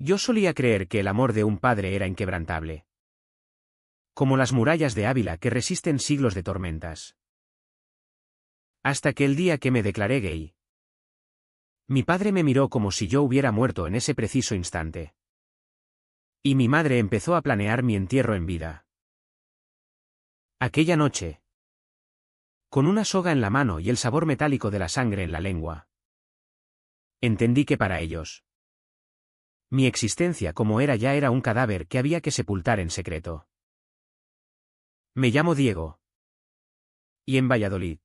Yo solía creer que el amor de un padre era inquebrantable. Como las murallas de Ávila que resisten siglos de tormentas. Hasta que el día que me declaré gay. Mi padre me miró como si yo hubiera muerto en ese preciso instante. Y mi madre empezó a planear mi entierro en vida. Aquella noche, con una soga en la mano y el sabor metálico de la sangre en la lengua, entendí que para ellos, mi existencia como era ya era un cadáver que había que sepultar en secreto. Me llamo Diego. Y en Valladolid,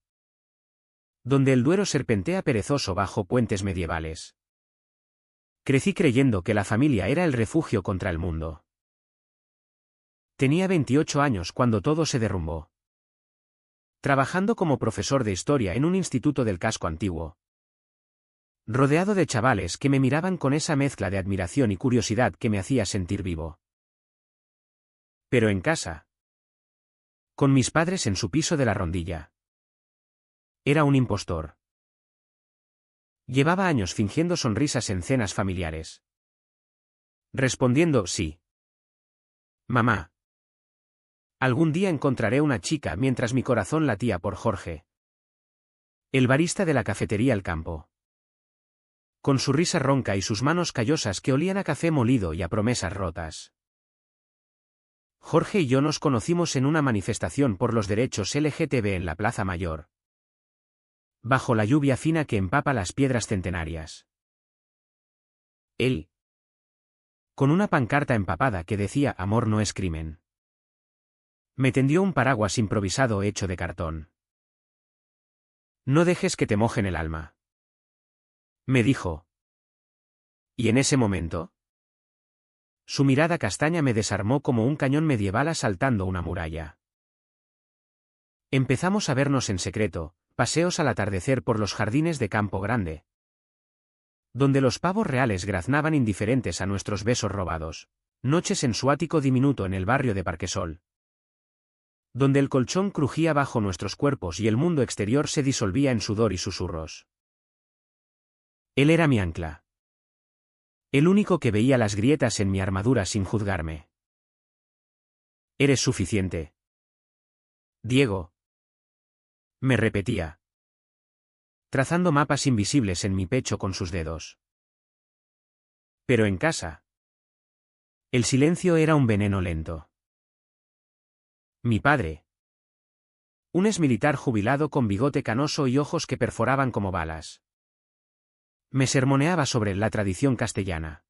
donde el Duero serpentea perezoso bajo puentes medievales, crecí creyendo que la familia era el refugio contra el mundo. Tenía 28 años cuando todo se derrumbó. Trabajando como profesor de historia en un instituto del casco antiguo. Rodeado de chavales que me miraban con esa mezcla de admiración y curiosidad que me hacía sentir vivo. Pero en casa, con mis padres en su piso de la Rondilla. Era un impostor. Llevaba años fingiendo sonrisas en cenas familiares. Respondiendo sí. Mamá. Algún día encontraré una chica mientras mi corazón latía por Jorge. El barista de la cafetería El Campo. Con su risa ronca y sus manos callosas que olían a café molido y a promesas rotas. Jorge y yo nos conocimos en una manifestación por los derechos LGTB en la Plaza Mayor. Bajo la lluvia fina que empapa las piedras centenarias. Él. Con una pancarta empapada que decía «Amor no es crimen». Me tendió un paraguas improvisado hecho de cartón. «No dejes que te mojen el alma», me dijo. Y en ese momento, su mirada castaña me desarmó como un cañón medieval asaltando una muralla. Empezamos a vernos en secreto, paseos al atardecer por los jardines de Campo Grande, donde los pavos reales graznaban indiferentes a nuestros besos robados, noches en su ático diminuto en el barrio de Parquesol, donde el colchón crujía bajo nuestros cuerpos y el mundo exterior se disolvía en sudor y susurros. Él era mi ancla. El único que veía las grietas en mi armadura sin juzgarme. «Eres suficiente, Diego», me repetía, trazando mapas invisibles en mi pecho con sus dedos. Pero en casa, el silencio era un veneno lento. Mi padre, un exmilitar jubilado con bigote canoso y ojos que perforaban como balas, me sermoneaba sobre la tradición castellana.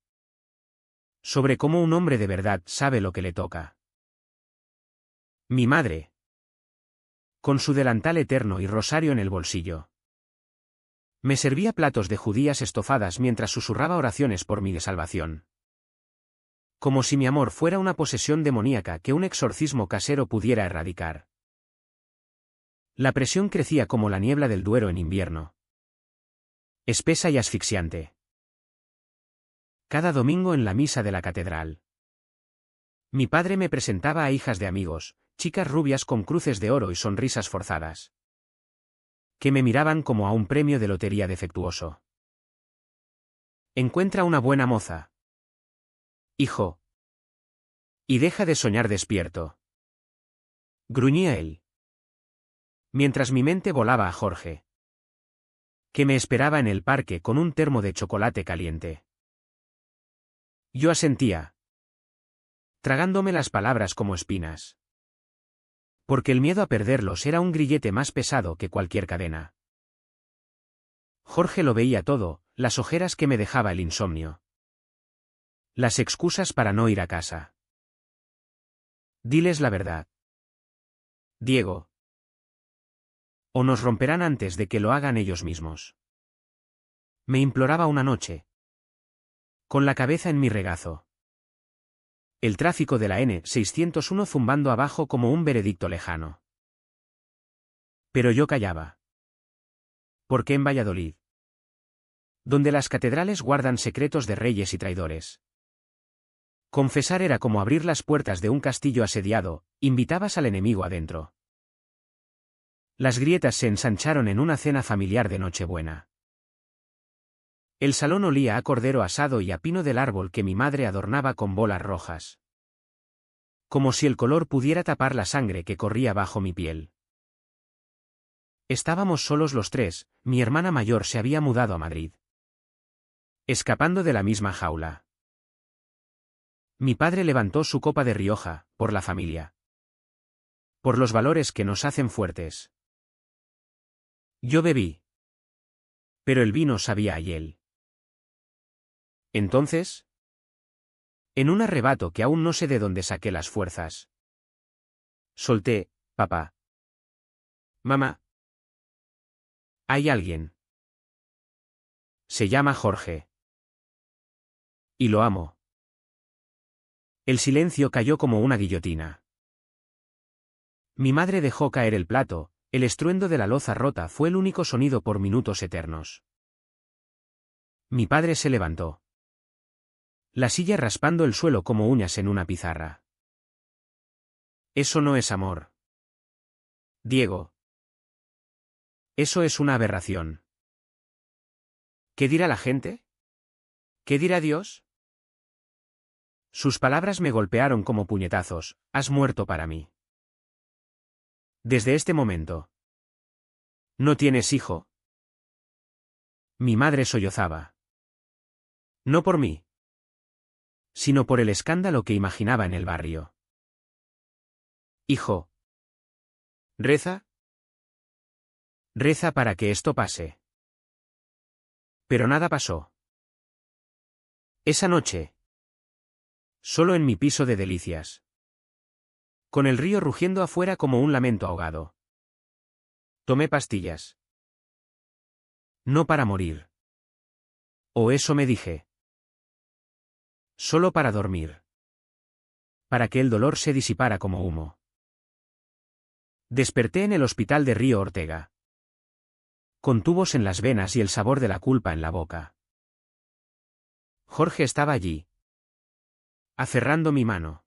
Sobre cómo un hombre de verdad sabe lo que le toca. Mi madre, con su delantal eterno y rosario en el bolsillo, me servía platos de judías estofadas mientras susurraba oraciones por mi salvación. Como si mi amor fuera una posesión demoníaca que un exorcismo casero pudiera erradicar. La presión crecía como la niebla del Duero en invierno. Espesa y asfixiante. Cada domingo en la misa de la catedral. Mi padre me presentaba a hijas de amigos, chicas rubias con cruces de oro y sonrisas forzadas, que me miraban como a un premio de lotería defectuoso. «Encuentra una buena moza, hijo, y deja de soñar despierto», gruñía él, mientras mi mente volaba a Jorge, que me esperaba en el parque con un termo de chocolate caliente. Yo asentía, tragándome las palabras como espinas. Porque el miedo a perderlos era un grillete más pesado que cualquier cadena. Jorge lo veía todo, las ojeras que me dejaba el insomnio. Las excusas para no ir a casa. «Diles la verdad, Diego. O nos romperán antes de que lo hagan ellos mismos», me imploraba una noche, con la cabeza en mi regazo. El tráfico de la N601 zumbando abajo como un veredicto lejano. Pero yo callaba. Porque en Valladolid, donde las catedrales guardan secretos de reyes y traidores, confesar era como abrir las puertas de un castillo asediado, invitabas al enemigo adentro. Las grietas se ensancharon en una cena familiar de Nochebuena. El salón olía a cordero asado y a pino del árbol que mi madre adornaba con bolas rojas. Como si el color pudiera tapar la sangre que corría bajo mi piel. Estábamos solos los tres, mi hermana mayor se había mudado a Madrid. Escapando de la misma jaula. Mi padre levantó su copa de Rioja, por la familia. Por los valores que nos hacen fuertes. Yo bebí. Pero el vino sabía a hiel. Entonces, en un arrebato que aún no sé de dónde saqué las fuerzas, solté, papá. Mamá. Hay alguien. Se llama Jorge. Y lo amo. El silencio cayó como una guillotina. Mi madre dejó caer el plato, el estruendo de la loza rota fue el único sonido por minutos eternos. Mi padre se levantó. La silla raspando el suelo como uñas en una pizarra. Eso no es amor. Diego. Eso es una aberración. ¿Qué dirá la gente? ¿Qué dirá Dios? Sus palabras me golpearon como puñetazos, has muerto para mí. Desde este momento. ¿No tienes hijo? Mi madre sollozaba. No por mí. Sino por el escándalo que imaginaba en el barrio. Hijo. ¿Reza? Reza para que esto pase. Pero nada pasó. Esa noche. Solo en mi piso de delicias. Con el río rugiendo afuera como un lamento ahogado. Tomé pastillas. No para morir. O eso me dije. Solo para dormir. Para que el dolor se disipara como humo. Desperté en el hospital de Río Ortega. Con tubos en las venas y el sabor de la culpa en la boca. Jorge estaba allí. Aferrando mi mano.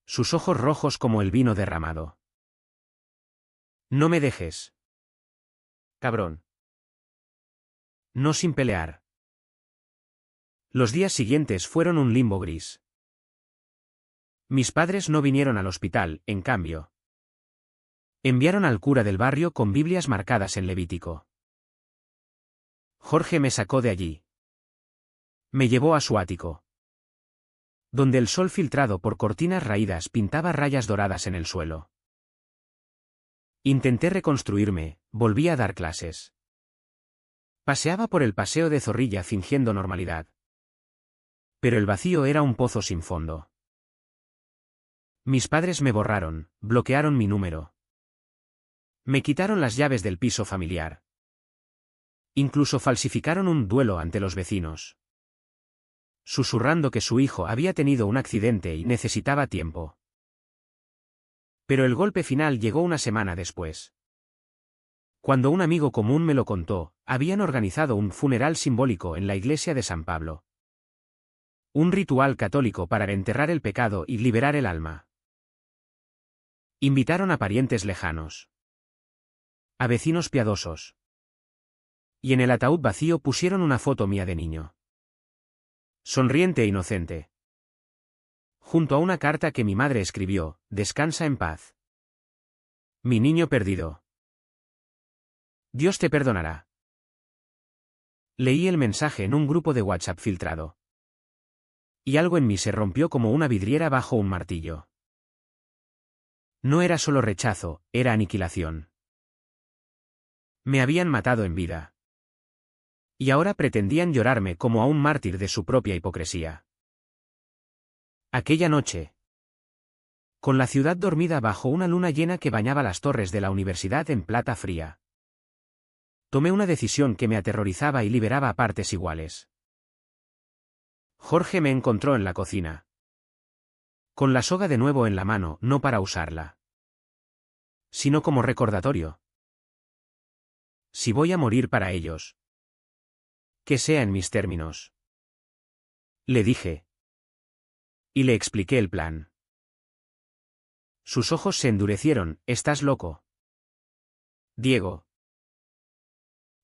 Sus ojos rojos como el vino derramado. No me dejes. Cabrón. No sin pelear. Los días siguientes fueron un limbo gris. Mis padres no vinieron al hospital, en cambio. Enviaron al cura del barrio con Biblias marcadas en Levítico. Jorge me sacó de allí. Me llevó a su ático. Donde el sol filtrado por cortinas raídas pintaba rayas doradas en el suelo. Intenté reconstruirme, volví a dar clases. Paseaba por el paseo de Zorrilla fingiendo normalidad. Pero el vacío era un pozo sin fondo. Mis padres me borraron, bloquearon mi número. Me quitaron las llaves del piso familiar. Incluso falsificaron un duelo ante los vecinos. Susurrando que su hijo había tenido un accidente y necesitaba tiempo. Pero el golpe final llegó una semana después. Cuando un amigo común me lo contó, habían organizado un funeral simbólico en la iglesia de San Pablo. Un ritual católico para enterrar el pecado y liberar el alma. Invitaron a parientes lejanos. A vecinos piadosos. Y en el ataúd vacío pusieron una foto mía de niño. Sonriente e inocente. Junto a una carta que mi madre escribió, descansa en paz. Mi niño perdido. Dios te perdonará. Leí el mensaje en un grupo de WhatsApp filtrado. Y algo en mí se rompió como una vidriera bajo un martillo. No era solo rechazo, era aniquilación. Me habían matado en vida. Y ahora pretendían llorarme como a un mártir de su propia hipocresía. Aquella noche. Con la ciudad dormida bajo una luna llena que bañaba las torres de la universidad en plata fría. Tomé una decisión que me aterrorizaba y liberaba a partes iguales. Jorge me encontró en la cocina. Con la soga de nuevo en la mano, no para usarla. Sino como recordatorio. Si voy a morir para ellos. Que sea en mis términos. Le dije. Y le expliqué el plan. Sus ojos se endurecieron, ¿estás loco? Diego.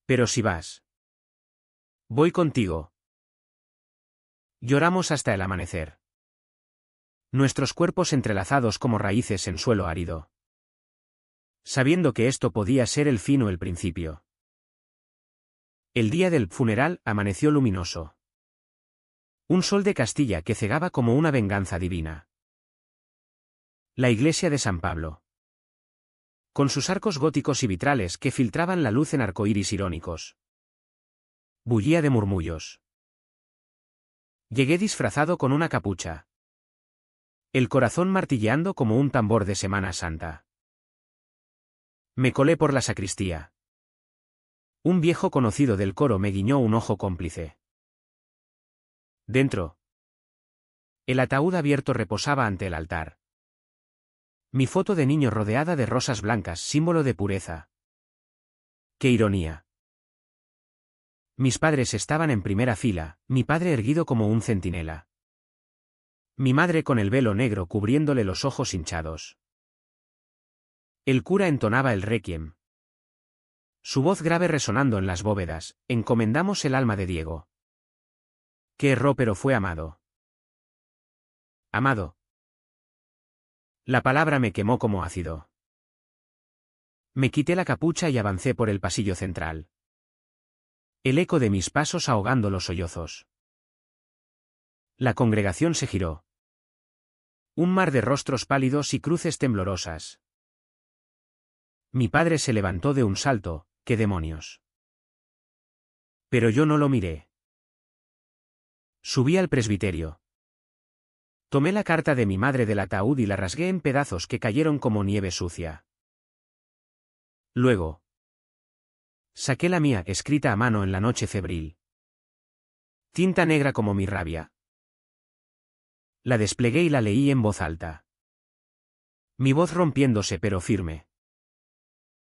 Pero si vas. Voy contigo. Lloramos hasta el amanecer. Nuestros cuerpos entrelazados como raíces en suelo árido. Sabiendo que esto podía ser el fin o el principio. El día del funeral amaneció luminoso. Un sol de Castilla que cegaba como una venganza divina. La iglesia de San Pablo. Con sus arcos góticos y vitrales que filtraban la luz en arcoíris irónicos. Bullía de murmullos. Llegué disfrazado con una capucha. El corazón martilleando como un tambor de Semana Santa. Me colé por la sacristía. Un viejo conocido del coro me guiñó un ojo cómplice. Dentro. El ataúd abierto reposaba ante el altar. Mi foto de niño rodeada de rosas blancas, símbolo de pureza. ¡Qué ironía! Mis padres estaban en primera fila, mi padre erguido como un centinela. Mi madre con el velo negro cubriéndole los ojos hinchados. El cura entonaba el requiem. Su voz grave resonando en las bóvedas, encomendamos el alma de Diego. Que erró pero fue amado. Amado. La palabra me quemó como ácido. Me quité la capucha y avancé por el pasillo central. El eco de mis pasos ahogando los sollozos. La congregación se giró. Un mar de rostros pálidos y cruces temblorosas. Mi padre se levantó de un salto, ¡qué demonios! Pero yo no lo miré. Subí al presbiterio. Tomé la carta de mi madre del ataúd y la rasgué en pedazos que cayeron como nieve sucia. Luego. Saqué la mía, escrita a mano en la noche febril. Tinta negra como mi rabia. La desplegué y la leí en voz alta. Mi voz rompiéndose pero firme.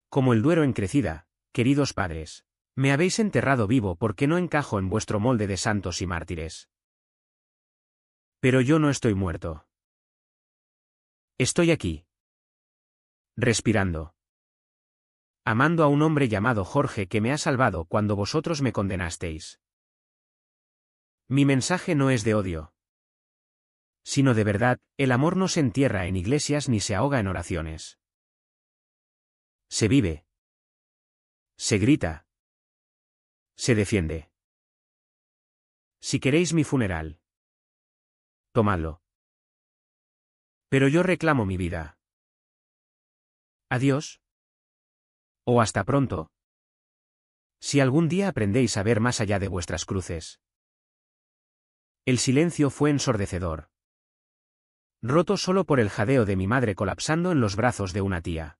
Como el Duero en crecida, queridos padres, me habéis enterrado vivo porque no encajo en vuestro molde de santos y mártires. Pero yo no estoy muerto. Estoy aquí. Respirando. Amando a un hombre llamado Jorge que me ha salvado cuando vosotros me condenasteis. Mi mensaje no es de odio. Sino de verdad, el amor no se entierra en iglesias ni se ahoga en oraciones. Se vive. Se grita. Se defiende. Si queréis mi funeral. Tomadlo. Pero yo reclamo mi vida. Adiós. O hasta pronto. Si algún día aprendéis a ver más allá de vuestras cruces. El silencio fue ensordecedor. Roto solo por el jadeo de mi madre colapsando en los brazos de una tía.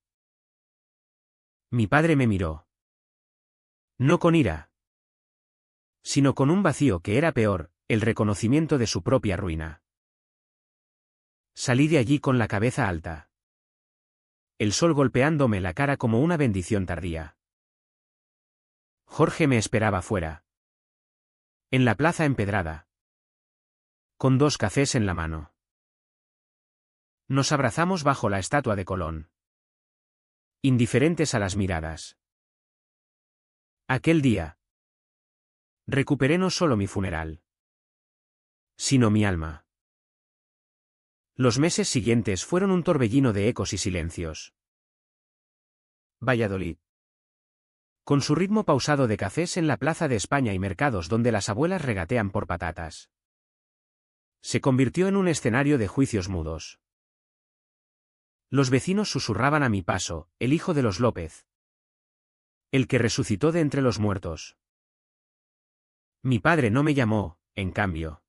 Mi padre me miró. No con ira. Sino con un vacío que era peor, el reconocimiento de su propia ruina. Salí de allí con la cabeza alta. El sol golpeándome la cara como una bendición tardía. Jorge me esperaba fuera. En la plaza empedrada. Con 2 cafés en la mano. Nos abrazamos bajo la estatua de Colón. Indiferentes a las miradas. Aquel día. Recuperé no solo mi funeral. Sino mi alma. Los meses siguientes fueron un torbellino de ecos y silencios. Valladolid. Con su ritmo pausado de cafés en la plaza de España y mercados donde las abuelas regatean por patatas. Se convirtió en un escenario de juicios mudos. Los vecinos susurraban a mi paso, el hijo de los López. El que resucitó de entre los muertos. Mi padre no me llamó, en cambio.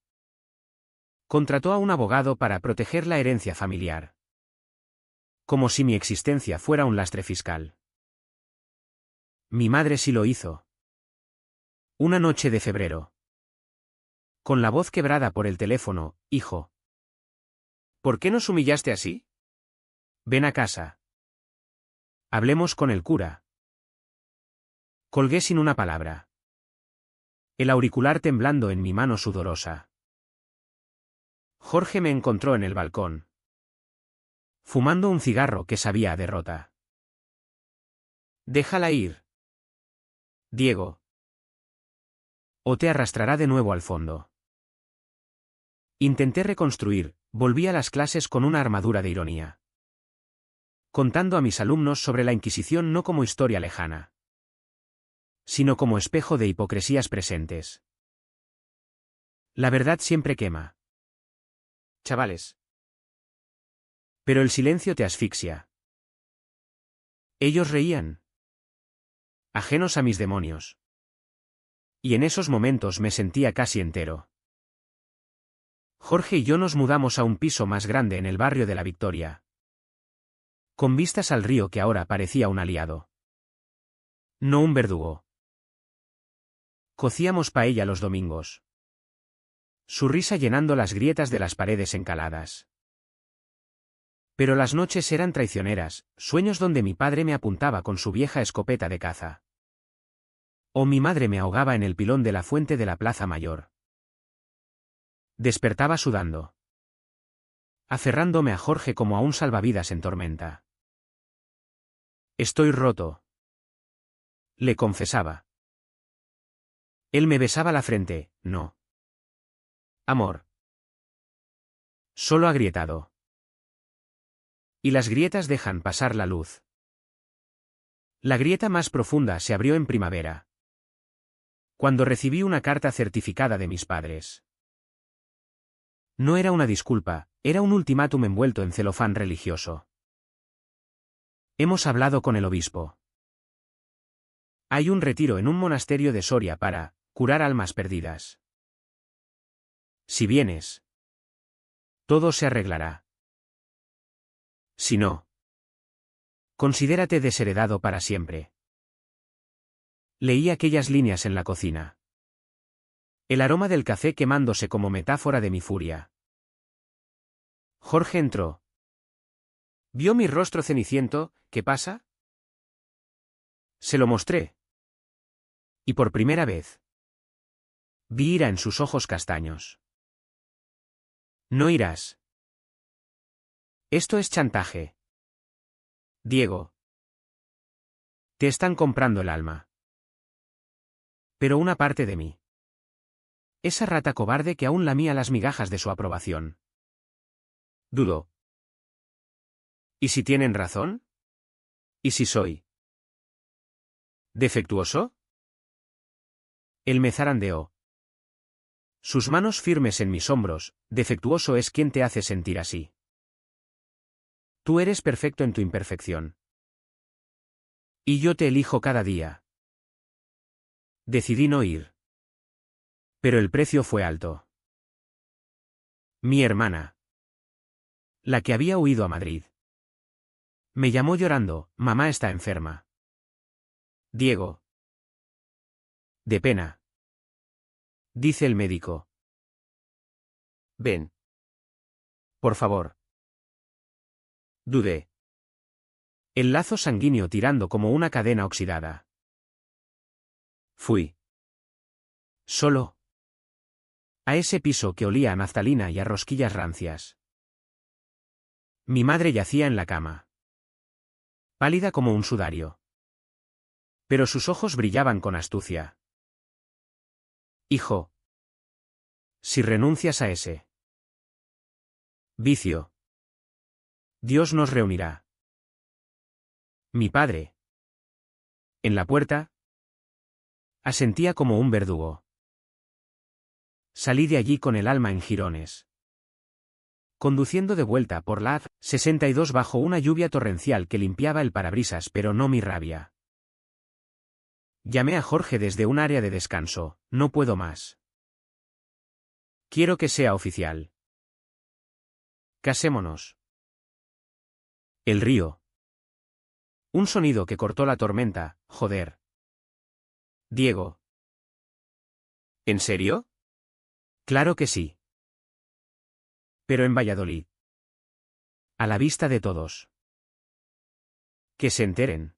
Contrató a un abogado para proteger la herencia familiar. Como si mi existencia fuera un lastre fiscal. Mi madre sí lo hizo. Una noche de febrero. Con la voz quebrada por el teléfono, hijo. ¿Por qué nos humillaste así? Ven a casa. Hablemos con el cura. Colgué sin una palabra. El auricular temblando en mi mano sudorosa. Jorge me encontró en el balcón. Fumando un cigarro que sabía a derrota. Déjala ir. Diego. o te arrastrará de nuevo al fondo. Intenté reconstruir, volví a las clases con una armadura de ironía, contando a mis alumnos sobre la Inquisición no como historia lejana, sino como espejo de hipocresías presentes. La verdad siempre quema, chavales. Pero el silencio te asfixia. Ellos reían, ajenos a mis demonios. Y en esos momentos me sentía casi entero. Jorge y yo nos mudamos a un piso más grande en el barrio de La Victoria, con vistas al río que ahora parecía un aliado, no un verdugo. Cocíamos paella los domingos, su risa llenando las grietas de las paredes encaladas. Pero las noches eran traicioneras, sueños donde mi padre me apuntaba con su vieja escopeta de caza, o mi madre me ahogaba en el pilón de la fuente de la Plaza Mayor. Despertaba sudando, aferrándome a Jorge como a un salvavidas en tormenta. Estoy roto, le confesaba. Él me besaba la frente. No, amor. Solo agrietado. Y las grietas dejan pasar la luz. La grieta más profunda se abrió en primavera, cuando recibí una carta certificada de mis padres. No era una disculpa, era un ultimátum envuelto en celofán religioso. Hemos hablado con el obispo. Hay un retiro en un monasterio de Soria para curar almas perdidas. Si vienes, todo se arreglará. Si no, considérate desheredado para siempre. Leí aquellas líneas en la cocina. El aroma del café quemándose como metáfora de mi furia. Jorge entró. ¿Vio mi rostro ceniciento? ¿Qué pasa? Se lo mostré. Y por primera vez vi ira en sus ojos castaños. No irás. Esto es chantaje. Diego. Te están comprando el alma. Pero una parte de mí. Esa rata cobarde que aún lamía las migajas de su aprobación. Dudo. ¿Y si tienen razón? ¿Y si soy defectuoso? Él me zarandeó. Sus manos firmes en mis hombros. Defectuoso es quien te hace sentir así. Tú eres perfecto en tu imperfección. Y yo te elijo cada día. Decidí no ir. Pero el precio fue alto. Mi hermana, la que había huido a Madrid, me llamó llorando. Mamá está enferma. Diego. De pena. Dice el médico. Ven. Por favor. Dudé. El lazo sanguíneo tirando como una cadena oxidada. Fui. Solo. A ese piso que olía a naftalina y a rosquillas rancias. Mi madre yacía en la cama, pálida como un sudario. Pero sus ojos brillaban con astucia. Hijo. Si renuncias a ese vicio, Dios nos reunirá. Mi padre, en la puerta, asentía como un verdugo. Salí de allí con el alma en jirones, conduciendo de vuelta por la A62 bajo una lluvia torrencial que limpiaba el parabrisas, pero no mi rabia. Llamé a Jorge desde un área de descanso. No puedo más. Quiero que sea oficial. Casémonos. El río. Un sonido que cortó la tormenta. Joder. Diego. ¿En serio? Claro que sí. Pero en Valladolid. A la vista de todos. Que se enteren.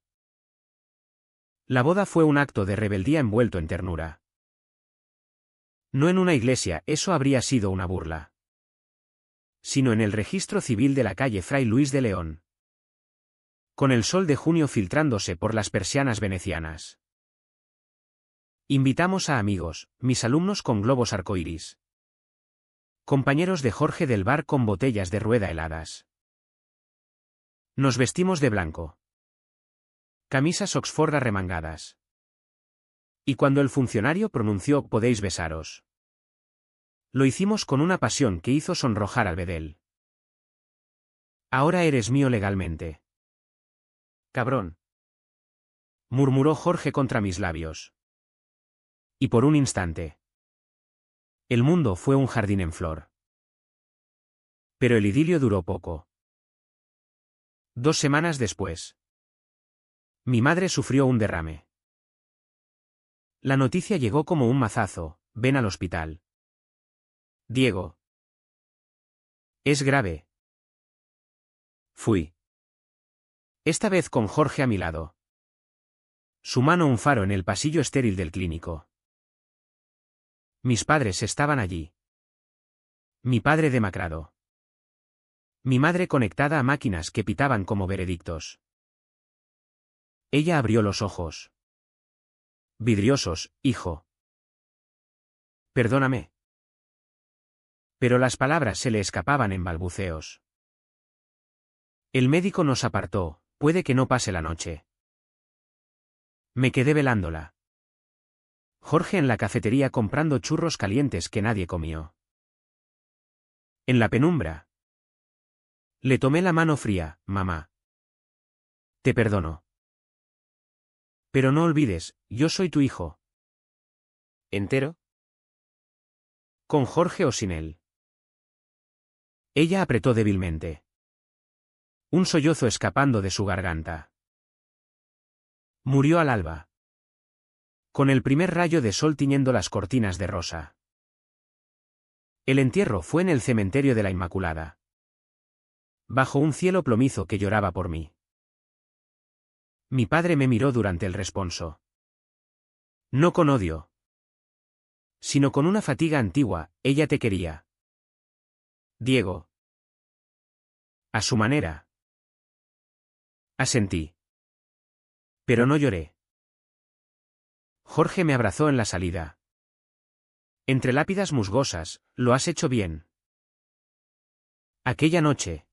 La boda fue un acto de rebeldía envuelto en ternura. No en una iglesia, eso habría sido una burla. Sino en el registro civil de la calle Fray Luis de León. Con el sol de junio filtrándose por las persianas venecianas. Invitamos a amigos, mis alumnos con globos arcoíris. Compañeros de Jorge del bar con botellas de rueda heladas. Nos vestimos de blanco. Camisas Oxford arremangadas. Y cuando el funcionario pronunció «podéis besaros», lo hicimos con una pasión que hizo sonrojar al bedel. Ahora eres mío legalmente. Cabrón, murmuró Jorge contra mis labios. Y por un instante, el mundo fue un jardín en flor. Pero el idilio duró poco. 2 semanas después, mi madre sufrió un derrame. La noticia llegó como un mazazo: ven al hospital. Diego. Es grave. Fui. Esta vez con Jorge a mi lado. Su mano un faro en el pasillo estéril del clínico. Mis padres estaban allí. Mi padre demacrado. Mi madre conectada a máquinas que pitaban como veredictos. Ella abrió los ojos. Vidriosos, hijo. Perdóname. Pero las palabras se le escapaban en balbuceos. El médico nos apartó: puede que no pase la noche. Me quedé velándola. Jorge en la cafetería comprando churros calientes que nadie comió. En la penumbra. Le tomé la mano fría: mamá. Te perdono. Pero no olvides, yo soy tu hijo. ¿Entero? ¿Con Jorge o sin él? Ella apretó débilmente. Un sollozo escapando de su garganta. Murió al alba. Con el primer rayo de sol tiñendo las cortinas de rosa. El entierro fue en el cementerio de la Inmaculada. Bajo un cielo plomizo que lloraba por mí. Mi padre me miró durante el responso. No con odio, sino con una fatiga antigua: ella te quería. Diego. A su manera. Asentí. Pero no lloré. Jorge me abrazó en la salida. Entre lápidas musgosas: lo has hecho bien. Aquella noche,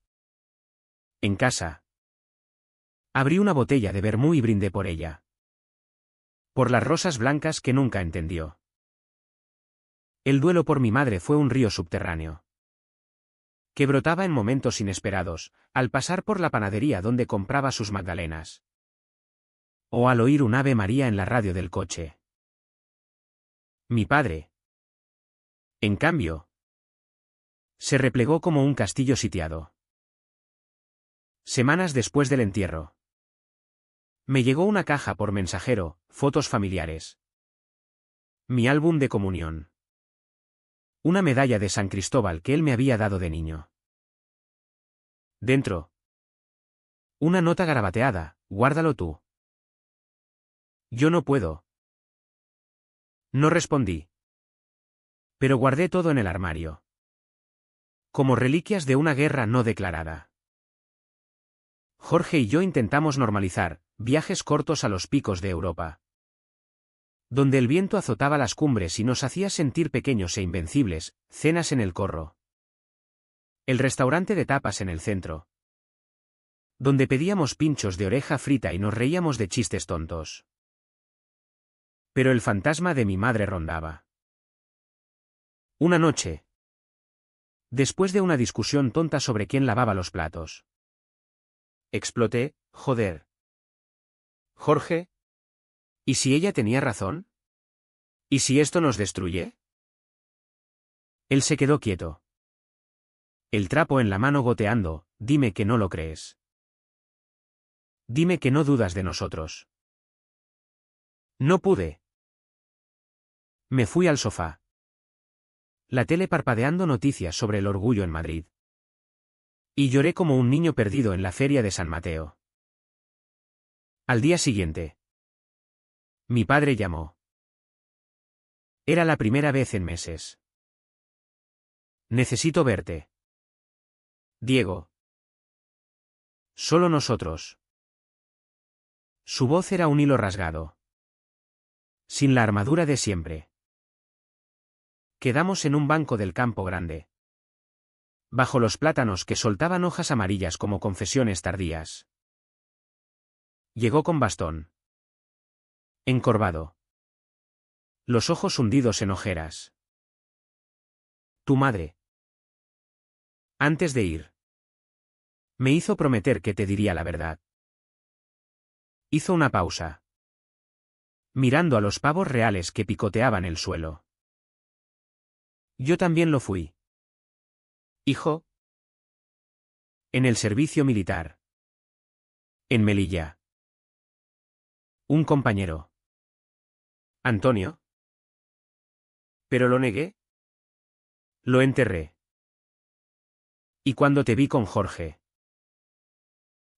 en casa, abrí una botella de vermú y brindé por ella. Por las rosas blancas que nunca entendió. El duelo por mi madre fue un río subterráneo, que brotaba en momentos inesperados, al pasar por la panadería donde compraba sus magdalenas. O al oír un Ave María en la radio del coche. Mi padre, en cambio, se replegó como un castillo sitiado. Semanas después del entierro, me llegó una caja por mensajero: fotos familiares. Mi álbum de comunión. Una medalla de San Cristóbal que él me había dado de niño. Dentro, una nota garabateada: guárdalo tú. Yo no puedo. No respondí. Pero guardé todo en el armario. Como reliquias de una guerra no declarada. Jorge y yo intentamos normalizar viajes cortos a los picos de Europa, donde el viento azotaba las cumbres y nos hacía sentir pequeños e invencibles: cenas en el Corro. El restaurante de tapas en el centro, donde pedíamos pinchos de oreja frita y nos reíamos de chistes tontos. Pero el fantasma de mi madre rondaba. Una noche, después de una discusión tonta sobre quién lavaba los platos, exploté: joder. Jorge, ¿y si ella tenía razón? ¿Y si esto nos destruye? Él se quedó quieto. El trapo en la mano goteando: dime que no lo crees. Dime que no dudas de nosotros. No pude. Me fui al sofá. La tele parpadeando noticias sobre el orgullo en Madrid. Y lloré como un niño perdido en la feria de San Mateo. Al día siguiente, mi padre llamó. Era la primera vez en meses. Necesito verte. Diego. Solo nosotros. Su voz era un hilo rasgado. Sin la armadura de siempre. Quedamos en un banco del campo grande. Bajo los plátanos que soltaban hojas amarillas como confesiones tardías. Llegó con bastón. Encorvado. Los ojos hundidos en ojeras. Tu madre. Antes de ir. Me hizo prometer que te diría la verdad. Hizo una pausa. Mirando a los pavos reales que picoteaban el suelo. Yo también lo fui. Hijo. En el servicio militar. En Melilla. Un compañero. Antonio. Pero lo negué. Lo enterré. Y cuando te vi con Jorge.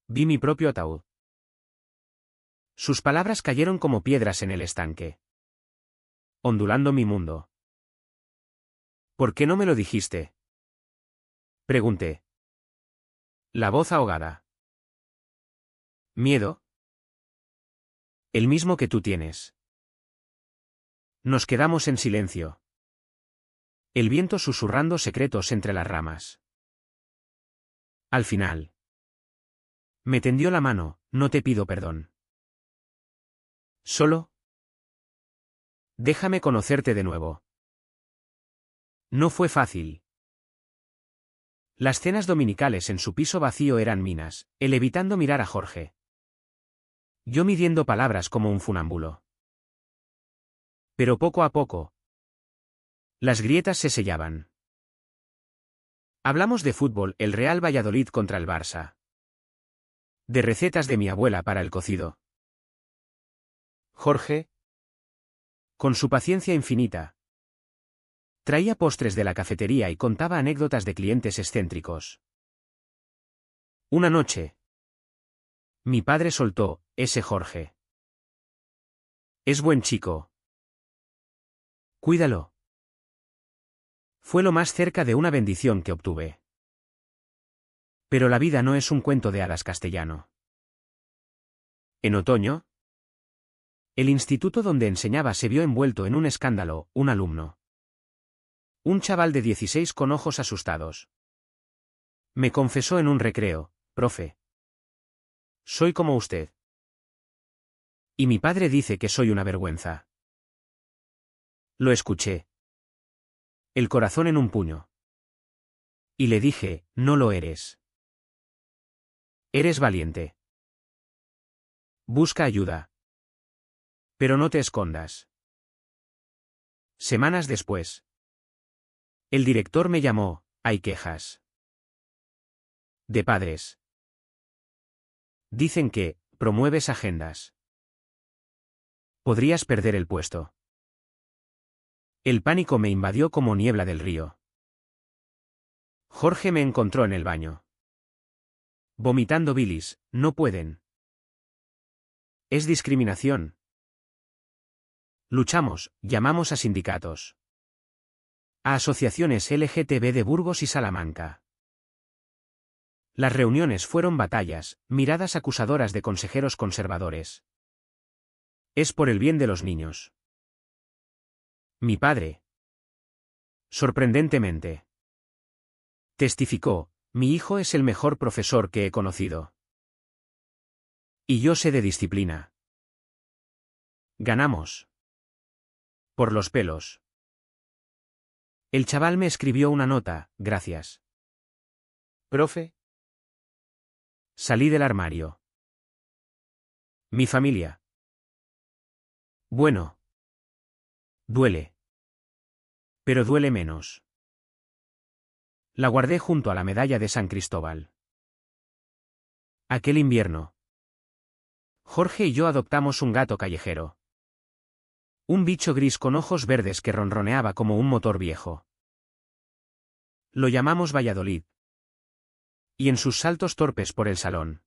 Vi mi propio ataúd. Sus palabras cayeron como piedras en el estanque. Ondulando mi mundo. ¿Por qué no me lo dijiste? Pregunté. La voz ahogada. ¿Miedo? El mismo que tú tienes. Nos quedamos en silencio. El viento susurrando secretos entre las ramas. Al final. Me tendió la mano, no te pido perdón. Solo. Déjame conocerte de nuevo. No fue fácil. Las cenas dominicales en su piso vacío eran minas, él evitando mirar a Jorge. Yo midiendo palabras como un funámbulo. Pero poco a poco. Las grietas se sellaban. Hablamos de fútbol, el Real Valladolid contra el Barça. De recetas de mi abuela para el cocido. Jorge. Con su paciencia infinita. Traía postres de la cafetería y contaba anécdotas de clientes excéntricos. Una noche. Mi padre soltó, ese Jorge. Es buen chico. Cuídalo. Fue lo más cerca de una bendición que obtuve. Pero la vida no es un cuento de hadas castellano. En otoño, el instituto donde enseñaba se vio envuelto en un escándalo, un alumno. Un chaval de 16 con ojos asustados. Me confesó en un recreo, profe. Soy como usted. Y mi padre dice que soy una vergüenza. Lo escuché. El corazón en un puño. Y le dije, no lo eres. Eres valiente. Busca ayuda. Pero no te escondas. Semanas después. El director me llamó, hay quejas. De padres. Dicen que, promueves agendas. Podrías perder el puesto. El pánico me invadió como niebla del río. Jorge me encontró en el baño. Vomitando bilis, no pueden. Es discriminación. Luchamos, llamamos a sindicatos. A asociaciones LGTB de Burgos y Salamanca. Las reuniones fueron batallas, miradas acusadoras de consejeros conservadores. Es por el bien de los niños. Mi padre. Sorprendentemente. Testificó, mi hijo es el mejor profesor que he conocido. Y yo sé de disciplina. Ganamos. Por los pelos. El chaval me escribió una nota, gracias. Profe. Salí del armario. Mi familia. Bueno. Duele. Pero duele menos. La guardé junto a la medalla de San Cristóbal. Aquel invierno. Jorge y yo adoptamos un gato callejero. Un bicho gris con ojos verdes que ronroneaba como un motor viejo. Lo llamamos Valladolid. Y en sus saltos torpes por el salón.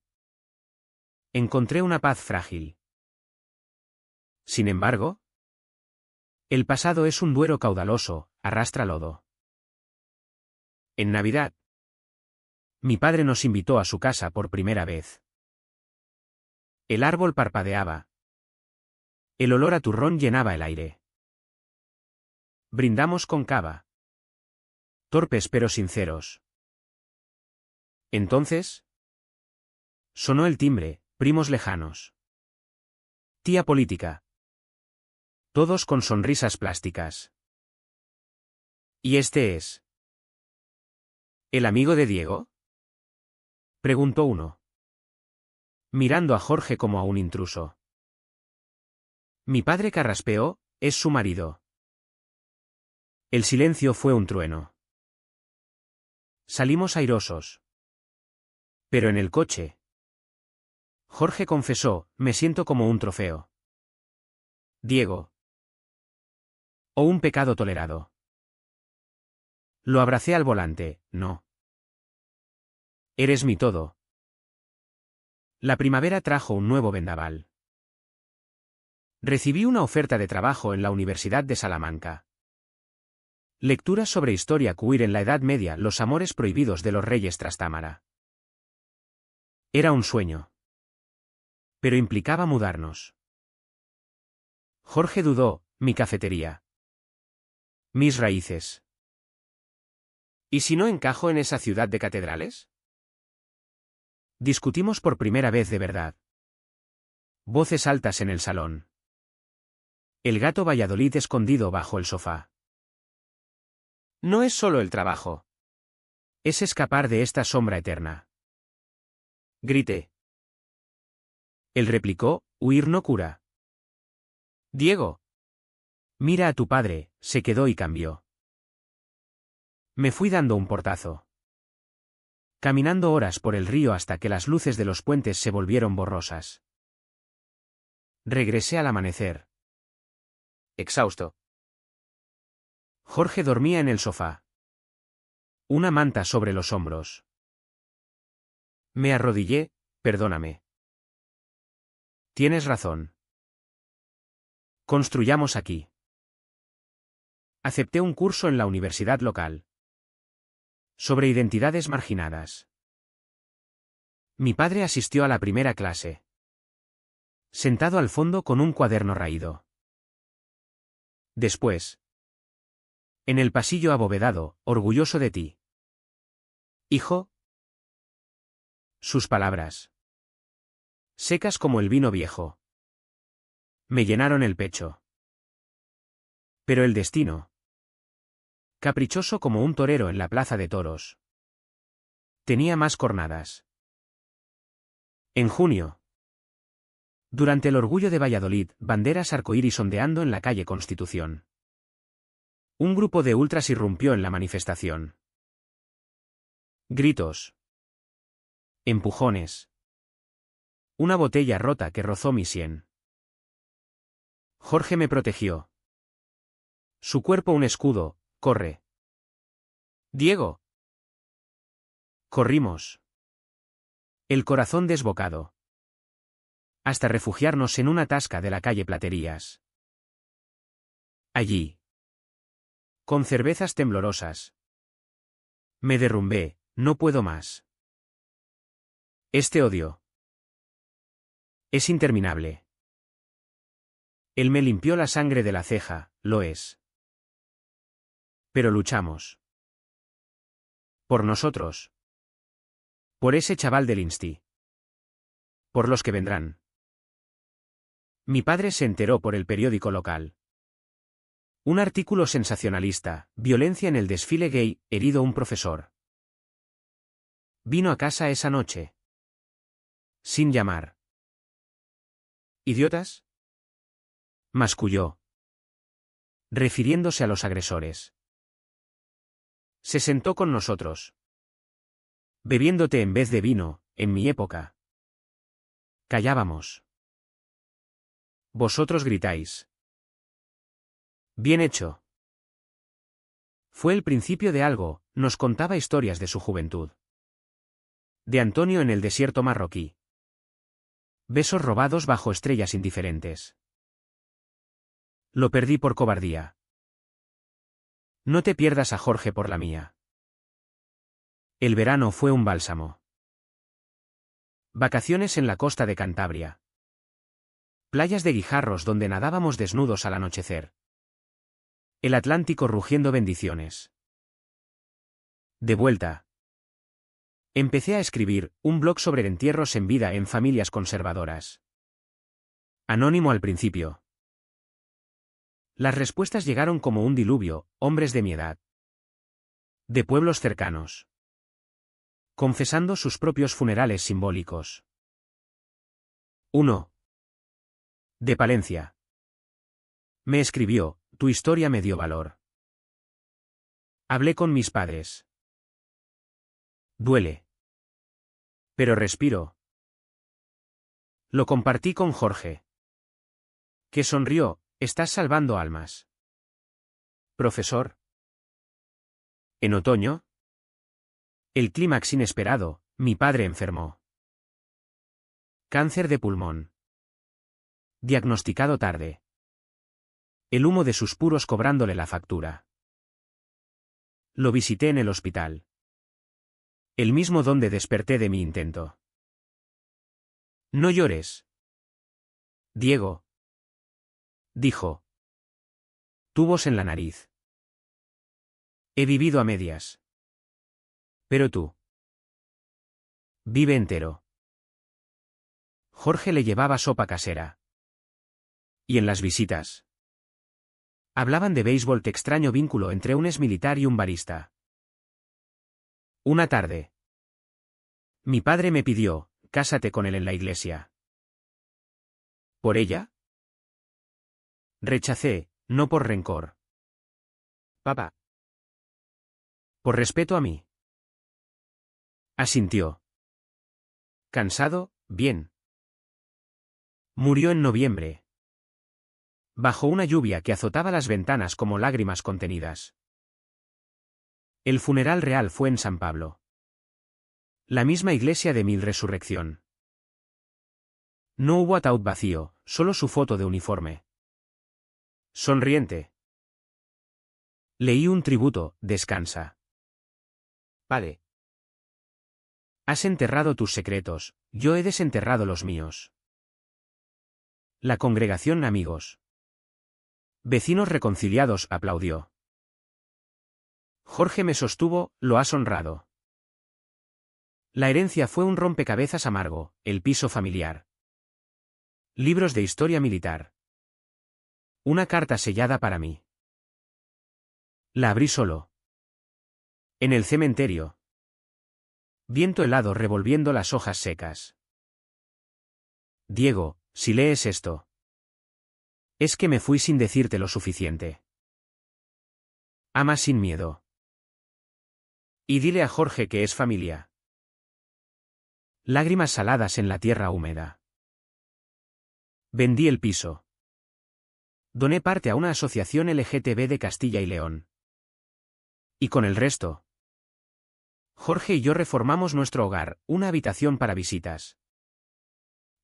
Encontré una paz frágil. Sin embargo, el pasado es un duero caudaloso, arrastra lodo. En Navidad, mi padre nos invitó a su casa por primera vez. El árbol parpadeaba. El olor a turrón llenaba el aire. Brindamos con cava. Torpes pero sinceros. Entonces, sonó el timbre, primos lejanos. Tía política. Todos con sonrisas plásticas. ¿Y este es el amigo de Diego?, preguntó uno, mirando a Jorge como a un intruso. Mi padre carraspeó, es su marido. El silencio fue un trueno. Salimos airosos. Pero en el coche. Jorge confesó, me siento como un trofeo. Diego. O un pecado tolerado. Lo abracé al volante, no. Eres mi todo. La primavera trajo un nuevo vendaval. Recibí una oferta de trabajo en la Universidad de Salamanca. Lecturas sobre historia queer en la Edad Media, los amores prohibidos de los reyes Trastámara. Era un sueño. Pero implicaba mudarnos. Jorge dudó, mi cafetería. Mis raíces. ¿Y si no encajo en esa ciudad de catedrales? Discutimos por primera vez de verdad. Voces altas en el salón. El gato Valladolid escondido bajo el sofá. No es solo el trabajo. Es escapar de esta sombra eterna. Grité. Él replicó, huir no cura. Diego. Mira a tu padre, se quedó y cambió. Me fui dando un portazo. Caminando horas por el río hasta que las luces de los puentes se volvieron borrosas. Regresé al amanecer. Exhausto. Jorge dormía en el sofá. Una manta sobre los hombros. Me arrodillé, perdóname. Tienes razón. Construyamos aquí. Acepté un curso en la universidad local. Sobre identidades marginadas. Mi padre asistió a la primera clase. Sentado al fondo con un cuaderno raído. Después. En el pasillo abovedado, orgulloso de ti. Hijo. Sus palabras. Secas como el vino viejo. Me llenaron el pecho. Pero el destino. Caprichoso como un torero en la plaza de toros. Tenía más cornadas. En junio. Durante el orgullo de Valladolid, banderas arcoíris ondeando en la calle Constitución. Un grupo de ultras irrumpió en la manifestación. Gritos. Empujones. Una botella rota que rozó mi sien. Jorge me protegió. Su cuerpo un escudo, corre. Diego. Corrimos. El corazón desbocado. Hasta refugiarnos en una tasca de la calle Platerías. Allí. Con cervezas temblorosas. Me derrumbé, no puedo más. Este odio. Es interminable. Él me limpió la sangre de la ceja, lo es. Pero luchamos. Por nosotros. Por ese chaval del Insti. Por los que vendrán. Mi padre se enteró por el periódico local. Un artículo sensacionalista, violencia en el desfile gay, herido un profesor. Vino a casa esa noche. Sin llamar. ¿Idiotas?, masculló, refiriéndose a los agresores. Se sentó con nosotros. Bebiéndote en vez de vino, en mi época. Callábamos. Vosotros gritáis. Bien hecho. Fue el principio de algo, nos contaba historias de su juventud. De Antonio en el desierto marroquí. Besos robados bajo estrellas indiferentes. Lo perdí por cobardía. No te pierdas a Jorge por la mía. El verano fue un bálsamo. Vacaciones en la costa de Cantabria. Playas de guijarros donde nadábamos desnudos al anochecer. El Atlántico rugiendo bendiciones. De vuelta. Empecé a escribir un blog sobre entierros en vida en familias conservadoras. Anónimo al principio. Las respuestas llegaron como un diluvio, hombres de mi edad. De pueblos cercanos. Confesando sus propios funerales simbólicos. 1. De Palencia. Me escribió, tu historia me dio valor. Hablé con mis padres. Duele. Pero respiro. Lo compartí con Jorge. Que sonrió, estás salvando almas. Profesor. En otoño. El clímax inesperado, mi padre enfermó. Cáncer de pulmón. Diagnosticado tarde. El humo de sus puros cobrándole la factura. Lo visité en el hospital. El mismo donde desperté de mi intento. No llores. Diego. Dijo. Tubos en la nariz. He vivido a medias. Pero tú. Vive entero. Jorge le llevaba sopa casera. Y en las visitas. Hablaban de béisbol, te extraño vínculo entre un exmilitar y un barista. Una tarde. Mi padre me pidió, cásate con él en la iglesia. ¿Por ella? Rechacé, no por rencor. Papá. Por respeto a mí. Asintió. Cansado, bien. Murió en noviembre. Bajo una lluvia que azotaba las ventanas como lágrimas contenidas. El funeral real fue en San Pablo. La misma iglesia de Mil Resurrección. No hubo ataúd vacío, solo su foto de uniforme. Sonriente. Leí un tributo, descansa. Padre. Has enterrado tus secretos, yo he desenterrado los míos. La congregación amigos. Vecinos reconciliados aplaudió. Jorge me sostuvo, lo has honrado. La herencia fue un rompecabezas amargo, el piso familiar. Libros de historia militar. Una carta sellada para mí. La abrí solo. En el cementerio. Viento helado revolviendo las hojas secas. Diego, si lees esto. Es que me fui sin decirte lo suficiente. Ama sin miedo. Y dile a Jorge que es familia. Lágrimas saladas en la tierra húmeda. Vendí el piso. Doné parte a una asociación LGTB de Castilla y León. Y con el resto. Jorge y yo reformamos nuestro hogar, una habitación para visitas.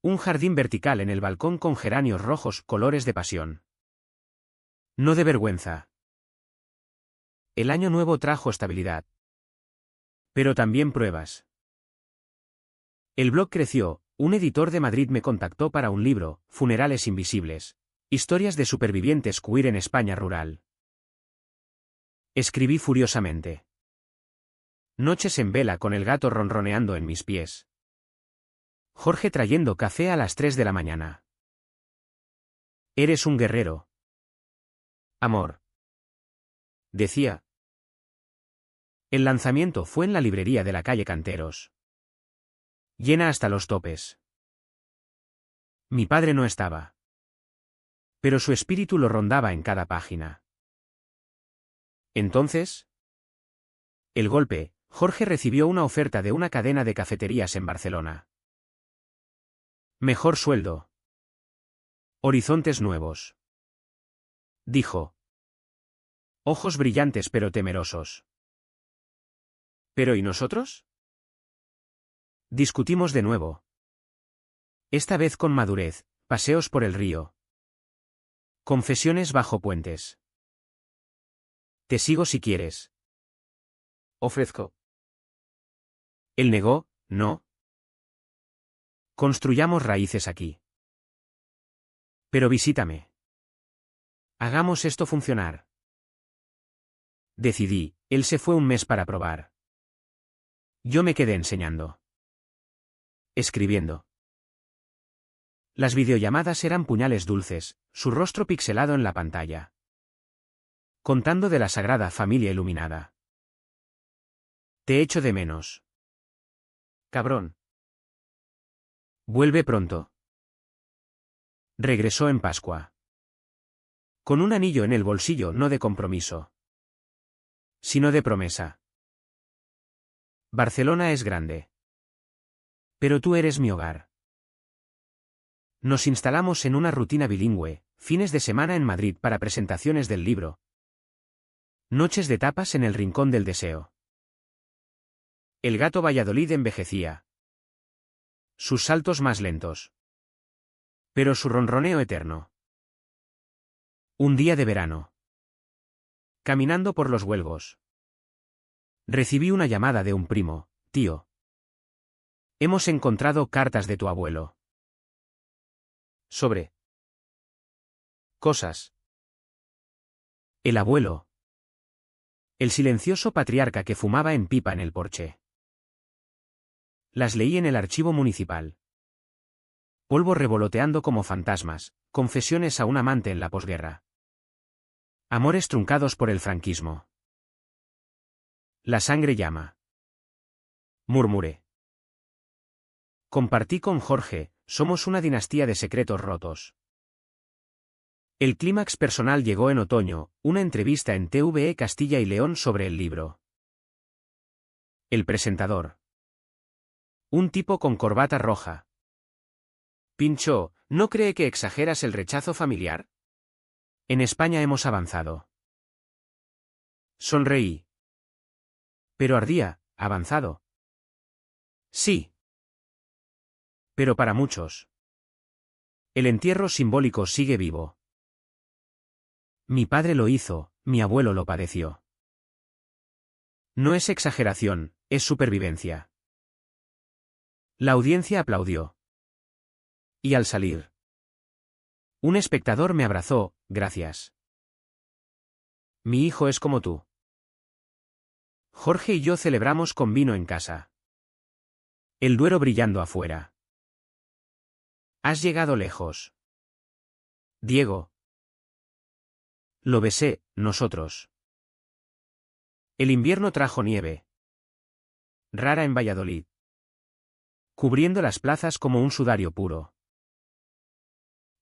Un jardín vertical en el balcón con geranios rojos, colores de pasión. No de vergüenza. El año nuevo trajo estabilidad. Pero también pruebas. El blog creció, un editor de Madrid me contactó para un libro, Funerales Invisibles. Historias de supervivientes queer en España rural. Escribí furiosamente. Noches en vela con el gato ronroneando en mis pies. Jorge trayendo café a las 3 de la mañana. Eres un guerrero. Amor. Decía. El lanzamiento fue en la librería de la calle Canteros. Llena hasta los topes. Mi padre no estaba. Pero su espíritu lo rondaba en cada página. Entonces. El golpe, Jorge recibió una oferta de una cadena de cafeterías en Barcelona. Mejor sueldo. Horizontes nuevos. Dijo. Ojos brillantes pero temerosos. ¿Pero y nosotros? Discutimos de nuevo. Esta vez con madurez, paseos por el río. Confesiones bajo puentes. Te sigo si quieres. Ofrezco. Él negó, no. Construyamos raíces aquí. Pero visítame. Hagamos esto funcionar. Decidí, él se fue un mes para probar. Yo me quedé enseñando. Escribiendo. Las videollamadas eran puñales dulces, su rostro pixelado en la pantalla. Contando de la Sagrada Familia iluminada. Te echo de menos. Cabrón. Vuelve pronto. Regresó en Pascua. Con un anillo en el bolsillo, no de compromiso, sino de promesa. Barcelona es grande. Pero tú eres mi hogar. Nos instalamos en una rutina bilingüe, fines de semana en Madrid para presentaciones del libro. Noches de tapas en el Rincón del Deseo. El gato Valladolid envejecía. Sus saltos más lentos. Pero su ronroneo eterno. Un día de verano. Caminando por los Huelgos. Recibí una llamada de un primo, tío. Hemos encontrado cartas de tu abuelo. Sobre. Cosas. El abuelo. El silencioso patriarca que fumaba en pipa en el porche. Las leí en el archivo municipal. Polvo revoloteando como fantasmas, confesiones a un amante en la posguerra. Amores truncados por el franquismo. La sangre llama. Murmuré. Compartí con Jorge, somos una dinastía de secretos rotos. El clímax personal llegó en otoño, una entrevista en TVE Castilla y León sobre el libro. El presentador. Un tipo con corbata roja. Pincho, ¿no cree que exageras el rechazo familiar? En España hemos avanzado. Sonreí. Pero ardía, avanzado. Sí. Pero para muchos. El entierro simbólico sigue vivo. Mi padre lo hizo, mi abuelo lo padeció. No es exageración, es supervivencia. La audiencia aplaudió. Y al salir, un espectador me abrazó, gracias. Mi hijo es como tú. Jorge y yo celebramos con vino en casa. El Duero brillando afuera. Has llegado lejos. Diego. Lo besé, nosotros. El invierno trajo nieve. Rara en Valladolid. Cubriendo las plazas como un sudario puro.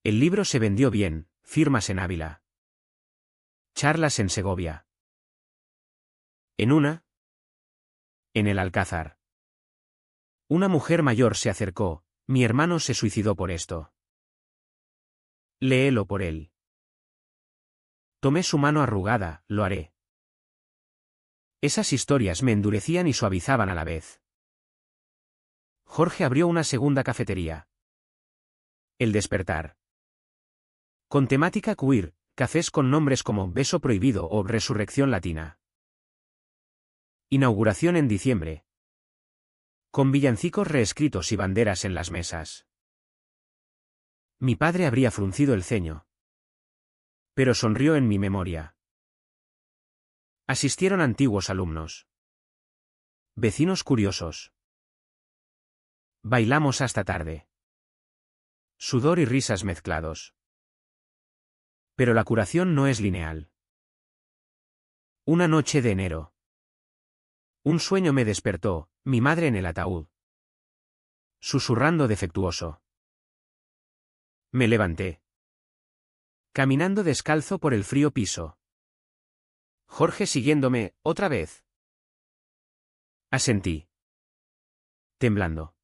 El libro se vendió bien, firmas en Ávila. Charlas en Segovia. En el Alcázar. Una mujer mayor se acercó, mi hermano se suicidó por esto. Léelo por él. Tomé su mano arrugada, lo haré. Esas historias me endurecían y suavizaban a la vez. Jorge abrió una segunda cafetería. El despertar. Con temática queer, cafés con nombres como Beso Prohibido o Resurrección Latina. Inauguración en diciembre. Con villancicos reescritos y banderas en las mesas. Mi padre habría fruncido el ceño. Pero sonrió en mi memoria. Asistieron antiguos alumnos. Vecinos curiosos. Bailamos hasta tarde. Sudor y risas mezclados. Pero la curación no es lineal. Una noche de enero. Un sueño me despertó, mi madre en el ataúd. Susurrando defectuoso. Me levanté. Caminando descalzo por el frío piso. Jorge siguiéndome, otra vez. Asentí. Temblando.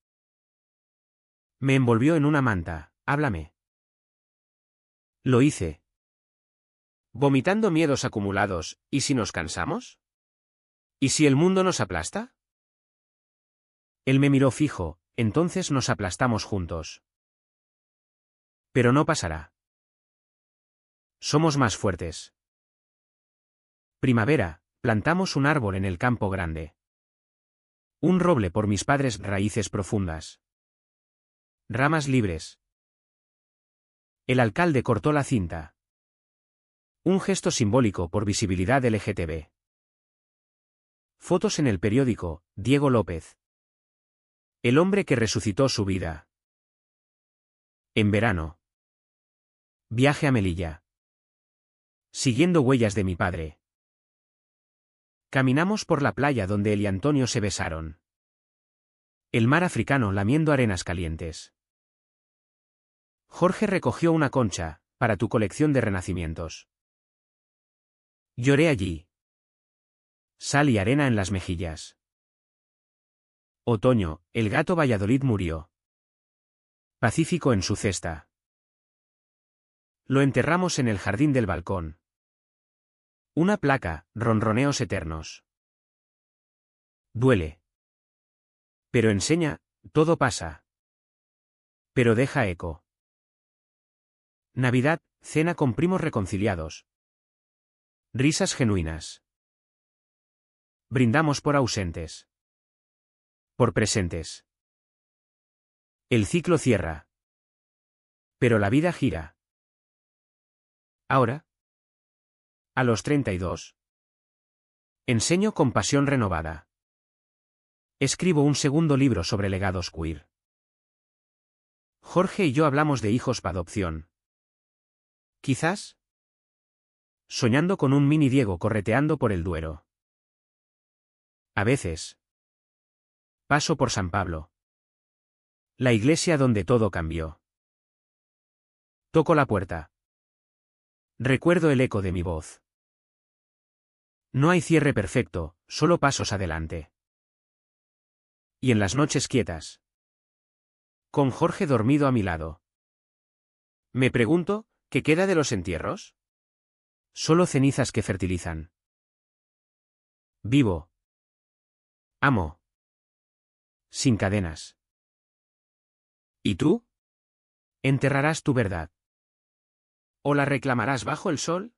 Me envolvió en una manta, háblame. Lo hice. Vomitando miedos acumulados, ¿y si nos cansamos? ¿Y si el mundo nos aplasta? Él me miró fijo, entonces nos aplastamos juntos. Pero no pasará. Somos más fuertes. Primavera, plantamos un árbol en el campo grande. Un roble por mis padres, raíces profundas. Ramas libres. El alcalde cortó la cinta. Un gesto simbólico por visibilidad LGTB. Fotos en el periódico, Diego López. El hombre que resucitó su vida. En verano. Viaje a Melilla. Siguiendo huellas de mi padre. Caminamos por la playa donde él y Antonio se besaron. El mar africano lamiendo arenas calientes. Jorge recogió una concha, para tu colección de renacimientos. Lloré allí. Sal y arena en las mejillas. Otoño, el gato Valladolid murió. Pacífico en su cesta. Lo enterramos en el jardín del balcón. Una placa, ronroneos eternos. Duele. Pero enseña, todo pasa. Pero deja eco. Navidad, cena con primos reconciliados. Risas genuinas. Brindamos por ausentes. Por presentes. El ciclo cierra. Pero la vida gira. Ahora. A los 32. Enseño con pasión renovada. Escribo un segundo libro sobre legados queer. Jorge y yo hablamos de hijos para adopción. Quizás. Soñando con un mini Diego correteando por el Duero. A veces. Paso por San Pablo. La iglesia donde todo cambió. Toco la puerta. Recuerdo el eco de mi voz. No hay cierre perfecto, solo pasos adelante. Y en las noches quietas. Con Jorge dormido a mi lado. Me pregunto, ¿qué queda de los entierros? Solo cenizas que fertilizan. Vivo. Amo. Sin cadenas. ¿Y tú? ¿Enterrarás tu verdad? ¿O la reclamarás bajo el sol?